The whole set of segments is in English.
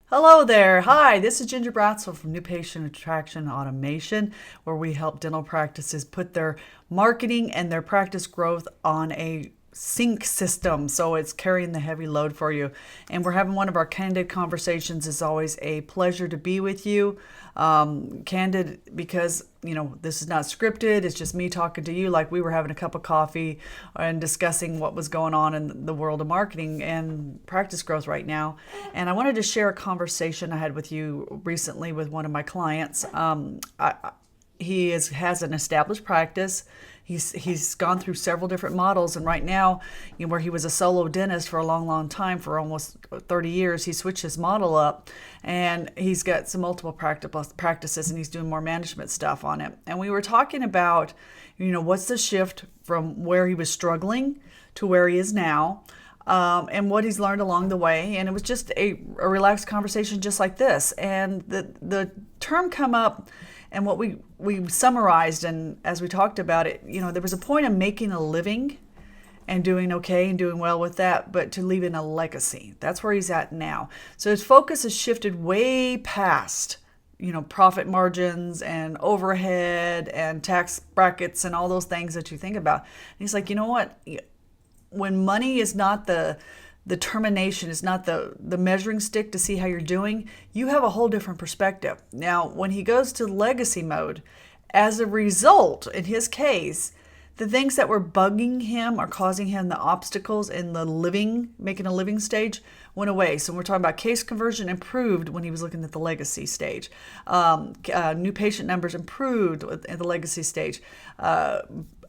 Hello there. Hi, this is Ginger Bratzel from New Patient Attraction Automation, where we help dental practices put their marketing and their practice growth on a sync system so it's carrying the heavy load for you. And we're having one of our candid conversations. It's always a pleasure to be with you. Candid because this is not scripted. It's just me talking to you like we were having a cup of coffee and discussing what was going on in the world of marketing and practice growth right now. And I wanted to share a conversation I had with you recently with one of my clients. Has an established practice. He's gone through several different models, and right now, where he was a solo dentist for a long time, for almost 30 years, he switched his model up, and he's got some multiple practices, and he's doing more management stuff on it. And we were talking about, what's the shift from where he was struggling to where he is now, and what he's learned along the way. And it was just a relaxed conversation just like this. And the term come up, and what we summarized, and as we talked about it, there was a point of making a living and doing okay and doing well with that, but to leaving a legacy. That's where he's at now. So his focus has shifted way past, profit margins and overhead and tax brackets and all those things that you think about. And he's like, you know what? When money is not the determination, is not the measuring stick to see how you're doing, you have a whole different perspective. Now, when he goes to legacy mode, as a result, in his case, the things that were bugging him or causing him the obstacles in the making a living stage went away. So we're talking about case conversion improved when he was looking at the legacy stage. New patient numbers improved at the legacy stage.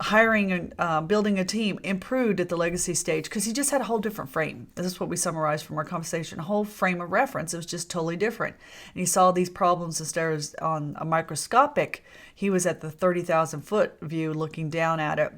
Hiring and building a team improved at the legacy stage because he just had a whole different frame. This is what we summarized from our conversation. A whole frame of reference. It was just totally different. And he saw these problems instead of on a microscopic. He was at the 30,000 foot view looking down at it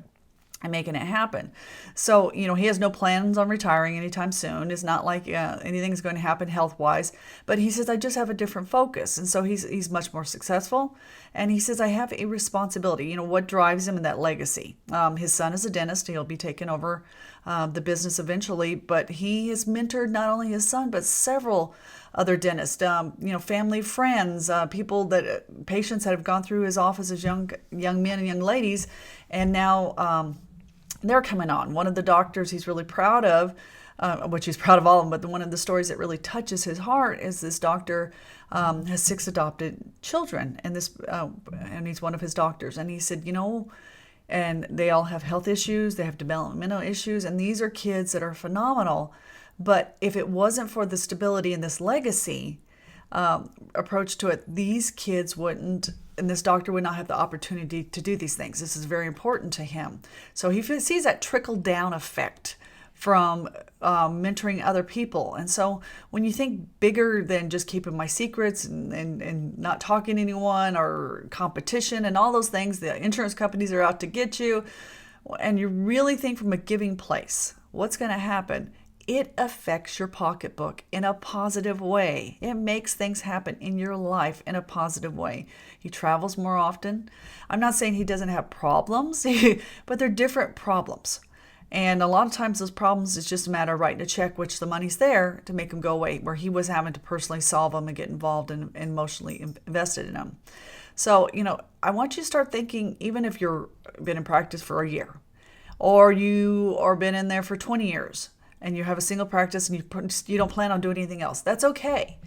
and making it happen. So, he has no plans on retiring anytime soon. It's not like anything's going to happen health-wise. But he says, I just have a different focus. And so he's much more successful. And he says, I have a responsibility. What drives him in that legacy? His son is a dentist. He'll be taking over the business eventually. But he has mentored not only his son, but several other dentists, family, friends, patients that have gone through his office as young men and young ladies. And now they're coming on. One of the doctors he's really proud of, which he's proud of all of them, but one of the stories that really touches his heart is this doctor has 6 adopted children, and and he's one of his doctors. And he said, and they all have health issues, they have developmental issues, and these are kids that are phenomenal. But if it wasn't for the stability and this legacy approach to it, these kids wouldn't, and this doctor would not have the opportunity to do these things. This is very important to him. So he sees that trickle down effect from mentoring other people. And so when you think bigger than just keeping my secrets and not talking to anyone or competition and all those things, the insurance companies are out to get you, and you really think from a giving place, what's going to happen? It affects your pocketbook in a positive way. It makes things happen in your life in a positive way. He travels more often. I'm not saying he doesn't have problems, but they're different problems. And a lot of times those problems is just a matter of writing a check, which the money's there to make them go away, where he was having to personally solve them and get involved and emotionally invested in them. So, I want you to start thinking, even if you've been in practice for a year, or you are been in there for 20 years, and you have a single practice and you don't plan on doing anything else, that's okay.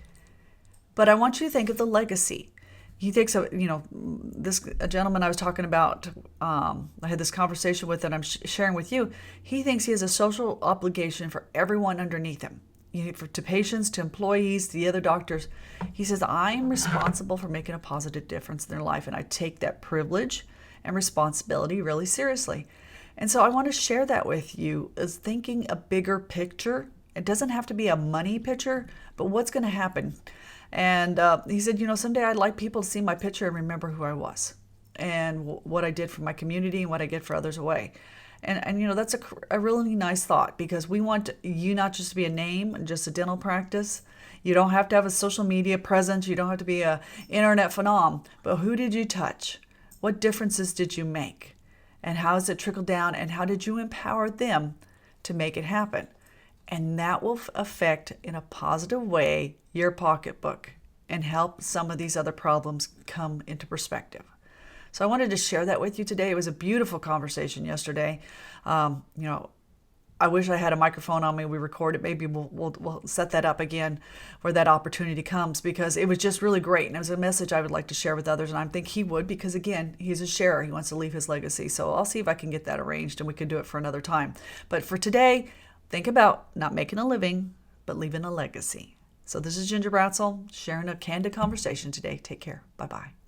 But I want you to think of the legacy. He thinks of, a gentleman I was talking about, I had this conversation with that I'm sharing with you. He thinks he has a social obligation for everyone underneath him, to patients, to employees, to the other doctors. He says, I am responsible for making a positive difference in their life, and I take that privilege and responsibility really seriously. And so I want to share that with you, is thinking a bigger picture. It doesn't have to be a money picture, but what's going to happen? And he said, someday I'd like people to see my picture and remember who I was and what I did for my community and what I did for others away. And that's a really nice thought, because we want you not just to be a name and just a dental practice. You don't have to have a social media presence. You don't have to be a internet phenom. But who did you touch? What differences did you make? And how has it trickled down? And how did you empower them to make it happen? And that will affect in a positive way your pocketbook and help some of these other problems come into perspective. So I wanted to share that with you today. It was a beautiful conversation yesterday. I wish I had a microphone on me. We record it. Maybe we'll set that up again where that opportunity comes, because it was just really great. And it was a message I would like to share with others. And I think he would, because again, he's a sharer. He wants to leave his legacy. So I'll see if I can get that arranged and we can do it for another time. But for today, think about not making a living, but leaving a legacy. So this is Ginger Bratzel sharing a candid conversation today. Take care. Bye-bye.